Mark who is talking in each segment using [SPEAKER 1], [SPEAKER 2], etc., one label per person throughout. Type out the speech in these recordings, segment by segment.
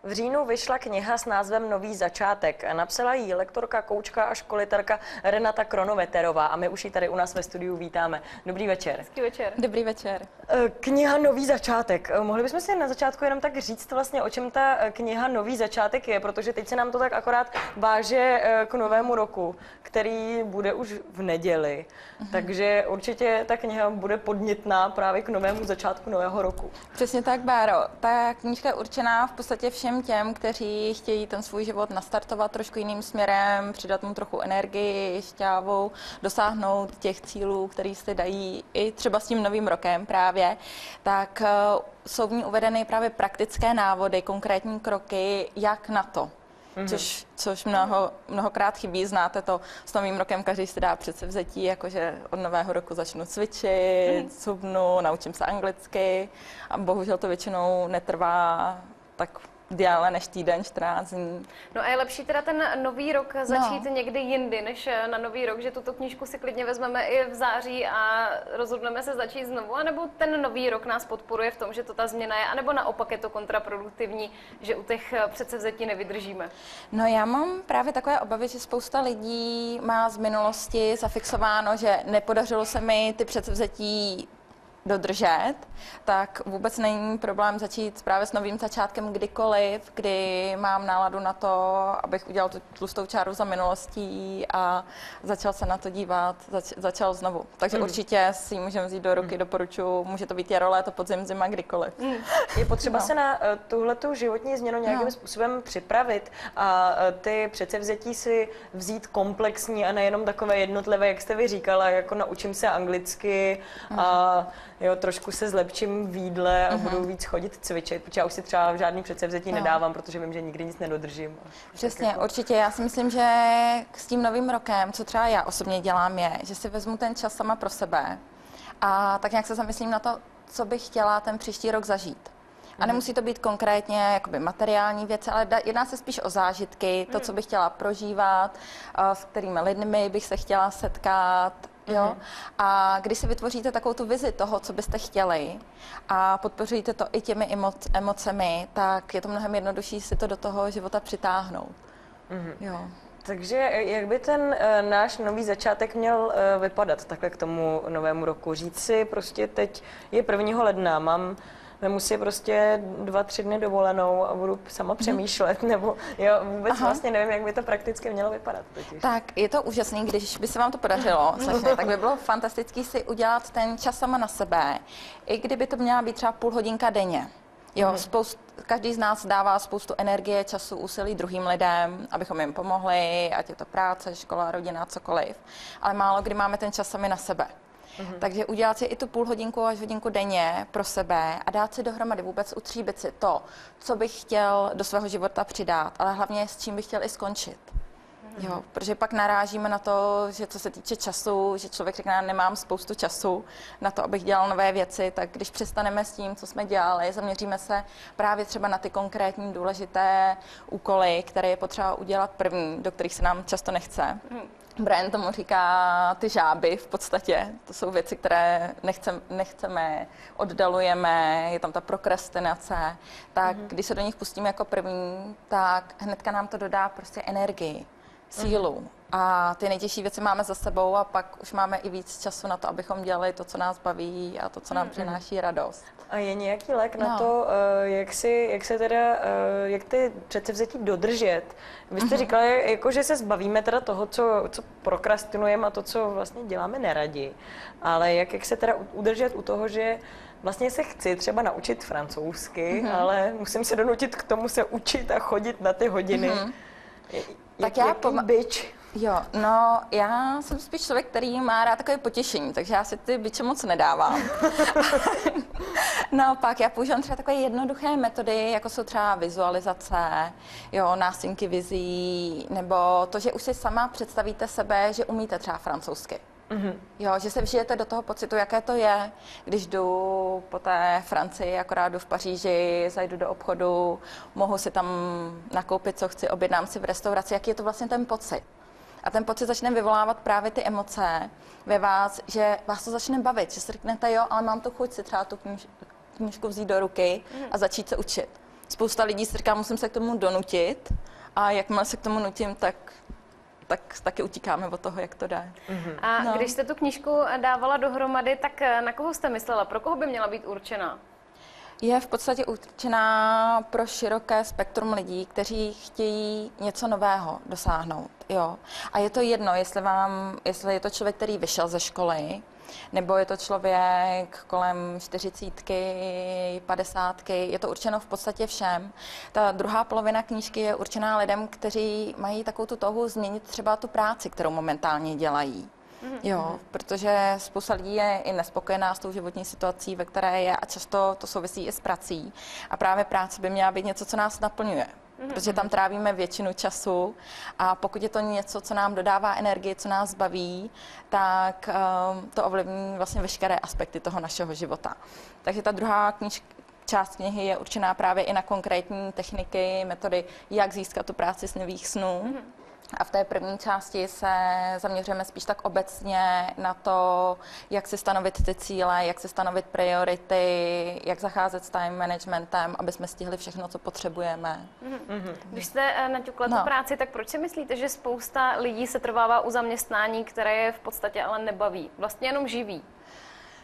[SPEAKER 1] V říjnu vyšla kniha s názvem Nový začátek. Napsala ji lektorka, koučka a školitelka Renata Kronoveterová a my už ji tady u nás ve studiu vítáme. Dobrý večer.
[SPEAKER 2] Hezký večer.
[SPEAKER 3] Dobrý večer.
[SPEAKER 1] Kniha Nový začátek. Mohli bychom si na začátku jenom tak říct vlastně, o čem ta kniha Nový začátek je, protože teď se nám to tak akorát váže k novému roku, který bude už v neděli. Takže určitě ta kniha bude podnětná právě k novému začátku nového roku.
[SPEAKER 3] Přesně tak, Báro. Ta knížka je určená v podstatě všem těm, kteří chtějí ten svůj život nastartovat trošku jiným směrem, přidat mu trochu energii, šťávu, dosáhnout těch cílů, který si dají i třeba s tím novým rokem právě. Tak jsou v ní uvedeny právě praktické návody, konkrétní kroky, jak na to. Což mnohokrát chybí. Znáte to, s novým rokem každý si dá předsevzetí, jakože od nového roku začnu cvičit, cubnu, naučím se anglicky a bohužel to většinou netrvá tak déle než týden, 14 dní.
[SPEAKER 2] No a je lepší teda ten nový rok začít někdy jindy než na nový rok, že tuto knížku si klidně vezmeme i v září a rozhodneme se začít znovu, anebo ten nový rok nás podporuje v tom, že to ta změna je, anebo naopak je to kontraproduktivní, že u těch předsevzetí nevydržíme?
[SPEAKER 3] No já mám právě takové obavy, že spousta lidí má z minulosti zafixováno, že nepodařilo se mi ty předsevzetí dodržet, tak vůbec není problém začít právě s novým začátkem kdykoliv, kdy mám náladu na to, abych udělal tu tlustou čáru za minulostí a začal se na to dívat, začal znovu. Takže určitě si ji můžeme vzít do ruky, doporučuji, může to být jaro, léto, podzim, zima, kdykoliv.
[SPEAKER 1] Je potřeba se na tuhletu životní změnu nějakým způsobem připravit a ty předsevzetí si vzít komplexní a nejenom takové jednotlivé, jak jste vy říkala, jako naučím se anglicky a jo, trošku se zlepším v jídle a budu víc chodit cvičit, protože já už si třeba žádný předsevzetí nedávám, protože vím, že nikdy nic nedodržím.
[SPEAKER 3] Přesně, jako určitě. Já si myslím, že s tím novým rokem, co třeba já osobně dělám, je, že si vezmu ten čas sama pro sebe a tak nějak se zamyslím na to, co bych chtěla ten příští rok zažít. A nemusí to být konkrétně jakoby materiální věci, ale jedná se spíš o zážitky, to, co bych chtěla prožívat, s kterými lidmi bych se chtěla setkat. Jo? A když si vytvoříte takovou tu vizi toho, co byste chtěli a podpoříte to i těmi emocemi, tak je to mnohem jednodušší si to do toho života přitáhnout. Jo.
[SPEAKER 1] Takže jak by ten náš nový začátek měl vypadat takhle k tomu novému roku? Říct si prostě teď je 1. ledna, vemu si prostě 2-3 dny dovolenou a budu sama přemýšlet, nebo já vůbec vlastně nevím, jak by to prakticky mělo vypadat totiž.
[SPEAKER 3] Tak je to úžasný, když by se vám to podařilo, slečně, tak by bylo fantastický si udělat ten čas sama na sebe, i kdyby to měla být třeba půl hodinka denně. Jo, každý z nás dává spoustu energie, času, úsilí druhým lidem, abychom jim pomohli, ať je to práce, škola, rodina, cokoliv, ale málo kdy máme ten čas sami na sebe. Takže udělat si i tu půl hodinku až hodinku denně pro sebe a dát si dohromady, vůbec utříbit si to, co bych chtěl do svého života přidat, ale hlavně s čím bych chtěl i skončit. Jo, protože pak narážíme na to, že co se týče času, že člověk řekne, nemám spoustu času na to, abych dělal nové věci, tak když přestaneme s tím, co jsme dělali, zaměříme se právě třeba na ty konkrétní důležité úkoly, které je potřeba udělat první, do kterých se nám často nechce. Brian tomu říká ty žáby v podstatě. To jsou věci, které nechceme, oddalujeme, je tam ta prokrastinace. Tak když se do nich pustíme jako první, tak hnedka nám to dodá prostě energii, sílu. A ty nejtěžší věci máme za sebou a pak už máme i víc času na to, abychom dělali to, co nás baví a to, co nám přináší radost.
[SPEAKER 1] A je nějaký lék na to, jak ty předsevzetí dodržet? Vy jste říkala, jako, že se zbavíme teda toho, co prokrastinujeme a to, co vlastně děláme neradi. Ale jak se teda udržet u toho, že vlastně se chci třeba naučit francouzsky, ale musím se donutit k tomu se učit a chodit na ty hodiny.
[SPEAKER 3] Tak
[SPEAKER 1] bič?
[SPEAKER 3] Jo, no já jsem spíš člověk, který má rád takové potěšení, takže já si ty biče moc nedávám. Naopak, já používám třeba takové jednoduché metody, jako jsou třeba vizualizace, jo, nástěnky vizí, nebo to, že už si sama představíte sebe, že umíte třeba francouzsky. Jo, že se vžijete do toho pocitu, jaké to je, když jdu po té Francii, akorát jdu v Paříži, zajdu do obchodu, mohu si tam nakoupit, co chci, objednám si v restauraci, jaký je to vlastně ten pocit. A ten pocit začne vyvolávat právě ty emoce ve vás, že vás to začne bavit, že si řeknete, jo, ale mám tu chuť si třeba tu knížku vzít do ruky a začít se učit. spousta lidí si říká, musím se k tomu donutit a jakmile se k tomu nutím, tak taky utíkáme od toho, jak to jde.
[SPEAKER 2] A když jste tu knížku dávala dohromady, tak na koho jste myslela? Pro koho by měla být určená?
[SPEAKER 3] Je v podstatě určená pro široké spektrum lidí, kteří chtějí něco nového dosáhnout. Jo. A je to jedno, jestli je to člověk, který vyšel ze školy, nebo je to člověk kolem 40, 50, je to určeno v podstatě všem. Ta druhá polovina knížky je určená lidem, kteří mají takovou tu touhu změnit třeba tu práci, kterou momentálně dělají. Jo, protože spousta lidí je i nespokojená s tou životní situací, ve které je, a často to souvisí i s prací. A právě práce by měla být něco, co nás naplňuje. Protože tam trávíme většinu času a pokud je to něco, co nám dodává energii, co nás baví, tak to ovlivní vlastně veškeré aspekty toho našeho života. Takže ta druhá část knihy je určená právě i na konkrétní techniky, metody, jak získat tu práci snových snů. A v té první části se zaměřujeme spíš tak obecně na to, jak si stanovit ty cíle, jak si stanovit priority, jak zacházet s time managementem, aby jsme stihli všechno, co potřebujeme.
[SPEAKER 2] Když jste naťukla tu práci, tak proč si myslíte, že spousta lidí se trvává u zaměstnání, které je v podstatě ale nebaví, vlastně jenom živí?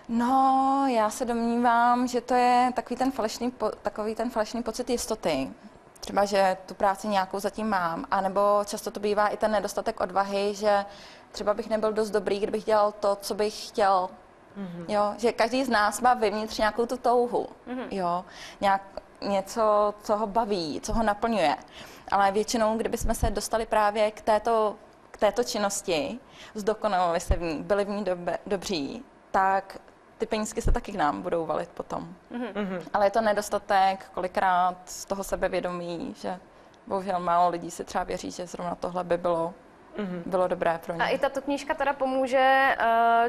[SPEAKER 3] No, já se domnívám, že to je takový ten falešný pocit jistoty. Třeba, že tu práci nějakou zatím mám, anebo často to bývá i ten nedostatek odvahy, že třeba bych nebyl dost dobrý, kdybych dělal to, co bych chtěl. Jo? Že každý z nás má vevnitř nějakou tu touhu. Jo? Něco, co ho baví, co ho naplňuje. Ale většinou, kdybychom se dostali právě k této činnosti, zdokonalili se v ní, byli v ní dobří, tak ty penízky se taky k nám budou valit potom. Ale je to nedostatek kolikrát z toho sebevědomí, že bohužel málo lidí si třeba věří, že zrovna tohle by bylo dobré pro ně.
[SPEAKER 2] A i tato knížka teda pomůže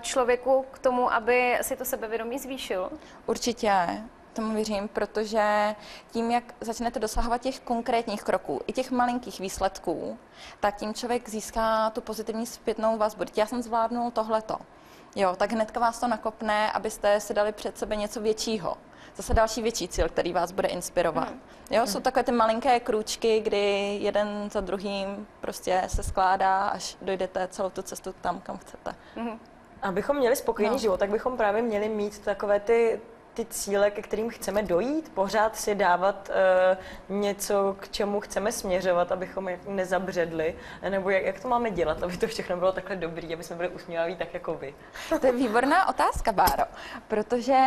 [SPEAKER 2] člověku k tomu, aby si to sebevědomí zvýšil?
[SPEAKER 3] Určitě, tomu věřím, protože tím, jak začnete dosahovat těch konkrétních kroků, i těch malinkých výsledků, tak tím člověk získá tu pozitivní zpětnou vazbu. Já jsem zvládnul tohleto. Jo, tak hnedka vás to nakopne, abyste si dali před sebe něco většího. Zase další větší cíl, který vás bude inspirovat. Jo, jsou takové ty malinké krůčky, kdy jeden za druhým prostě se skládá, až dojdete celou tu cestu tam, kam chcete.
[SPEAKER 1] Abychom měli spokojený život, tak bychom právě měli mít takové ty cíle, ke kterým chceme dojít, pořád si dávat něco, k čemu chceme směřovat, abychom nezabředli, nebo jak to máme dělat, aby to všechno bylo takhle dobrý, aby jsme byli usměvaví tak jako vy.
[SPEAKER 3] To je výborná otázka, Báro, protože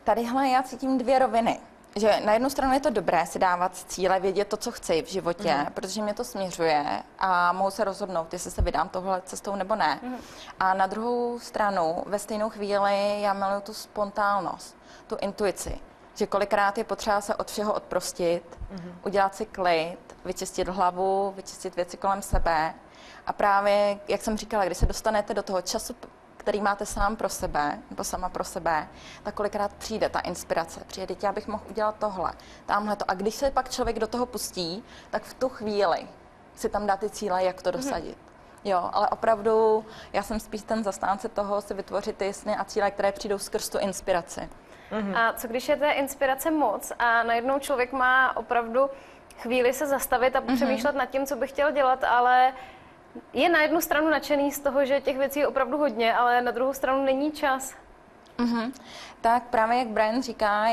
[SPEAKER 3] tadyhle já cítím dvě roviny. Že na jednu stranu je to dobré si dávat cíle, vědět to, co chci v životě, protože mě to směřuje a mohu se rozhodnout, jestli se vydám tohle cestou nebo ne. A na druhou stranu, ve stejnou chvíli já miluju tu spontánnost, tu intuici, že kolikrát je potřeba se od všeho odprostit, udělat si klid, vyčistit hlavu, vyčistit věci kolem sebe. A právě, jak jsem říkala, když se dostanete do toho času, který máte sám pro sebe, nebo sama pro sebe, tak kolikrát přijde ta inspirace. Přijde, já bych mohl udělat tohle, tamhleto. A když se pak člověk do toho pustí, tak v tu chvíli si tam dá ty cíle, jak to dosadit. Jo, ale opravdu já jsem spíš ten zastánce toho si vytvořit ty sny a cíle, které přijdou skrz tu inspiraci.
[SPEAKER 2] A co když je té inspirace moc a najednou člověk má opravdu chvíli se zastavit a přemýšlet nad tím, co by chtěl dělat, ale je na jednu stranu nadšený z toho, že těch věcí je opravdu hodně, ale na druhou stranu není čas.
[SPEAKER 3] Tak právě jak Brian říká,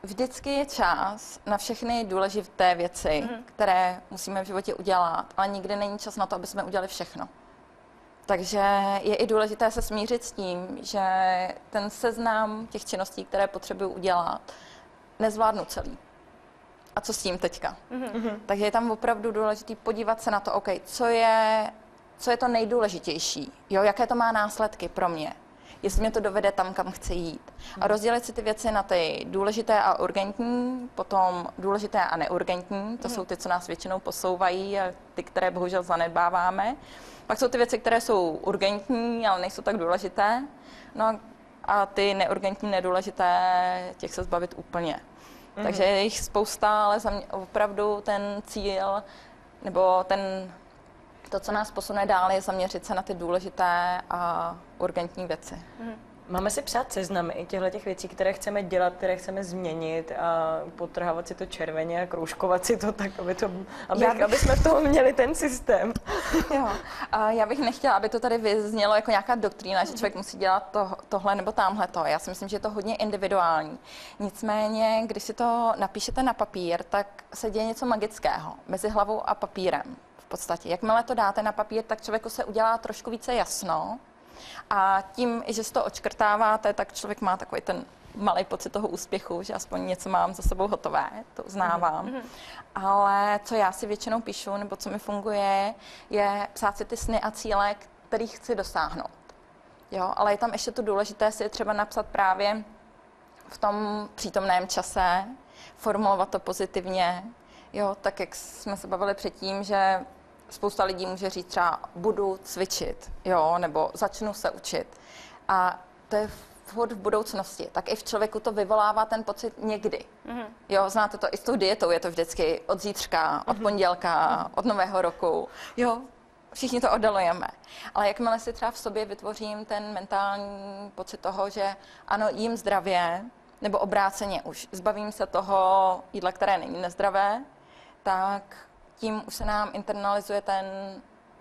[SPEAKER 3] vždycky je čas na všechny důležité věci, které musíme v životě udělat, ale nikdy není čas na to, aby jsme udělali všechno. Takže je i důležité se smířit s tím, že ten seznam těch činností, které potřebuji udělat, nezvládnu celý. A co s tím teďka? Takže je tam opravdu důležité podívat se na to, OK, co je to nejdůležitější, jo, jaké to má následky pro mě, jestli mě to dovede tam, kam chci jít. A rozdělit si ty věci na ty důležité a urgentní, potom důležité a neurgentní, to jsou ty, co nás většinou posouvají a ty, které bohužel zanedbáváme. Pak jsou ty věci, které jsou urgentní, ale nejsou tak důležité. No a ty neurgentní, nedůležité, těch se zbavit úplně. Takže je jich spousta, ale za mě opravdu ten cíl, nebo to, co nás posune dál, je zaměřit se na ty důležité a urgentní věci.
[SPEAKER 1] Máme si psát seznamy těch věcí, které chceme dělat, které chceme změnit a potrhávat si to červeně a kroužkovat si to tak, aby jsme v tom měli ten systém.
[SPEAKER 3] Jo. A já bych nechtěla, aby to tady vyznělo jako nějaká doktrína, že člověk musí dělat tohle nebo tamhleto. Já si myslím, že je to hodně individuální. Nicméně, když si to napíšete na papír, tak se děje něco magického mezi hlavou a papírem. V podstatě, jakmile to dáte na papír, tak člověku se udělá trošku více jasno. A tím, že si to odškrtáváte, tak člověk má takový ten malý pocit toho úspěchu, že aspoň něco mám za sebou hotové, to uznávám. Ale co já si většinou píšu, nebo co mi funguje, je psát si ty sny a cíle, kterých chci dosáhnout. Jo, ale je tam ještě to důležité si třeba napsat právě v tom přítomném čase, formulovat to pozitivně, jo, tak jak jsme se bavili předtím, že spousta lidí může říct třeba budu cvičit, jo, nebo začnu se učit. A to je furt v budoucnosti. Tak i v člověku to vyvolává ten pocit někdy. Jo, znáte to i s tou dietou, je to vždycky od zítřka, od pondělka, od nového roku. Jo, všichni to oddalujeme. Ale jakmile si třeba v sobě vytvořím ten mentální pocit toho, že ano, jím zdravě, nebo obráceně už zbavím se toho jídla, které není nezdravé, tak tím už se nám internalizuje ten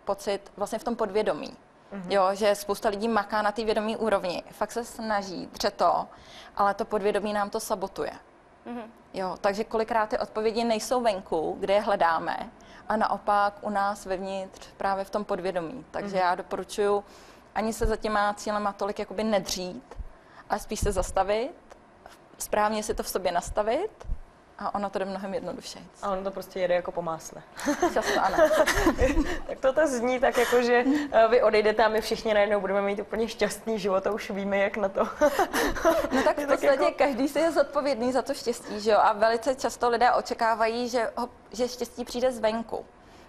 [SPEAKER 3] pocit vlastně v tom podvědomí. Jo, že spousta lidí maká na té vědomí úrovni. Fakt se snaží, dře to, ale to podvědomí nám to sabotuje. Jo, takže kolikrát ty odpovědi nejsou venku, kde je hledáme, a naopak u nás vevnitř právě v tom podvědomí. Takže já doporučuji ani se za těma cílema tolik jakoby nedřít, ale spíš se zastavit, správně si to v sobě nastavit, a ono to jde mnohem jednodušeji.
[SPEAKER 1] A ono to prostě jede jako po másle.
[SPEAKER 3] Často ano.
[SPEAKER 1] Tak to zní tak jako, že vy odejdete a my všichni najednou budeme mít úplně šťastný život a už víme, jak na to.
[SPEAKER 3] No tak v podstatě jako každý si je zodpovědný za to štěstí, že jo? A velice často lidé očekávají, že štěstí přijde zvenku.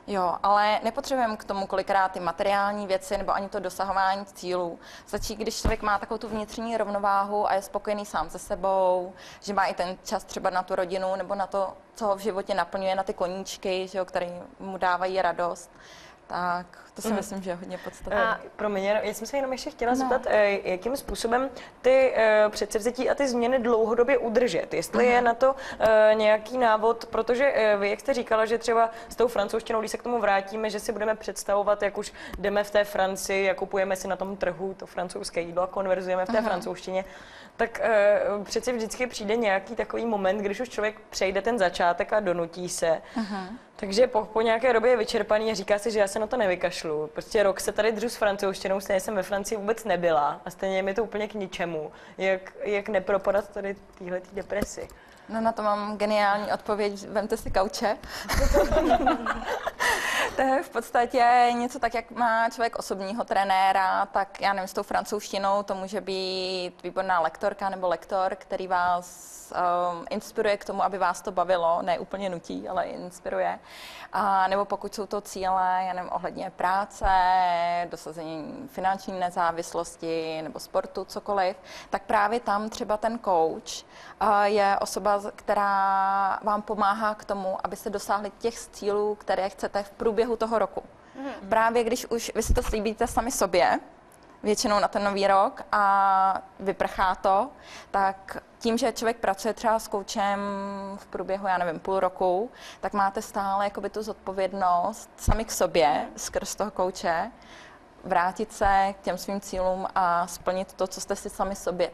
[SPEAKER 3] Jo, ale nepotřebujeme k tomu kolikrát ty materiální věci nebo ani to dosahování cílů. Stačí, když člověk má takovou tu vnitřní rovnováhu a je spokojený sám se sebou, že má i ten čas třeba na tu rodinu nebo na to, co ho v životě naplňuje, na ty koníčky, že jo, které mu dávají radost. Tak to si myslím, že je hodně podstatné.
[SPEAKER 1] Promiň, já jsem se jenom ještě chtěla zeptat, jakým způsobem ty předsevzetí a ty změny dlouhodobě udržet. Jestli je na to nějaký návod, protože vy, jak jste říkala, že třeba s tou francouzštinou, když se k tomu vrátíme, že si budeme představovat, jak už jdeme v té Francii, jak kupujeme si na tom trhu to francouzské jídlo a konverzujeme v té francouzštině, tak přeci vždycky přijde nějaký takový moment, když už člověk přejde ten začátek a donutí se. Takže po nějaké době je vyčerpaný a říká si, že já se na to nevykašlu. Prostě rok se tady dřu s francouzštinou, stejně jsem ve Francii vůbec nebyla a stejně je mi to úplně k ničemu. Jak nepropadat tady téhletý depresi?
[SPEAKER 3] No na to mám geniální odpověď, vemte si kauče. To je v podstatě něco tak, jak má člověk osobního trenéra, tak já nevím, s tou francouzštinou to může být výborná lektorka nebo lektor, který vás inspiruje k tomu, aby vás to bavilo, ne úplně nutí, ale inspiruje. A nebo pokud jsou to cíle, já nevím, ohledně práce, dosazení finanční nezávislosti nebo sportu, cokoliv, tak právě tam třeba ten coach je osoba, která vám pomáhá k tomu, aby se dosáhli těch cílů, které chcete v průběhu toho roku. Právě když už vy si to slíbíte sami sobě, většinou na ten nový rok a vyprchá to, tak tím, že člověk pracuje třeba s koučem v průběhu, já nevím, půl roku, tak máte stále jakoby tu zodpovědnost sami k sobě skrz toho kouče, vrátit se k těm svým cílům a splnit to, co jste si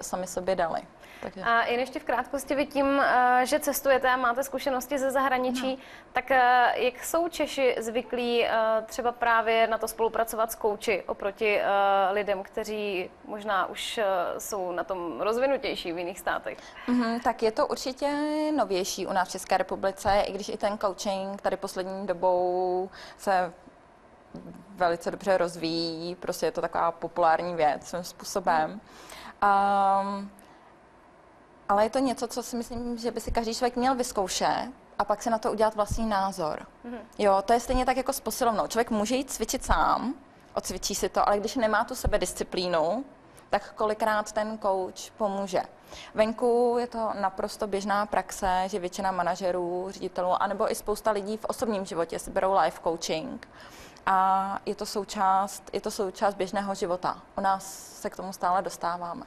[SPEAKER 3] sami sobě dali. Takže.
[SPEAKER 2] A jen ještě v krátkosti, vy tím, že cestujete a máte zkušenosti ze zahraničí, tak jak jsou Češi zvyklí třeba právě na to spolupracovat s kouči oproti lidem, kteří možná už jsou na tom rozvinutější v jiných státech?
[SPEAKER 3] Tak je to určitě novější u nás v České republice, i když i ten coaching tady poslední dobou se velice dobře rozvíjí, prostě je to taková populární věc svým způsobem. Ale je to něco, co si myslím, že by si každý člověk měl vyzkoušet a pak si na to udělat vlastní názor. Jo, to je stejně tak jako s posilovnou. Člověk může jít cvičit sám, odcvičí si to, ale když nemá tu sebedisciplínu, tak kolikrát ten coach pomůže. Venku je to naprosto běžná praxe, že většina manažerů, ředitelů, anebo i spousta lidí v osobním životě si berou life coaching. a je to součást běžného života. U nás se k tomu stále dostáváme.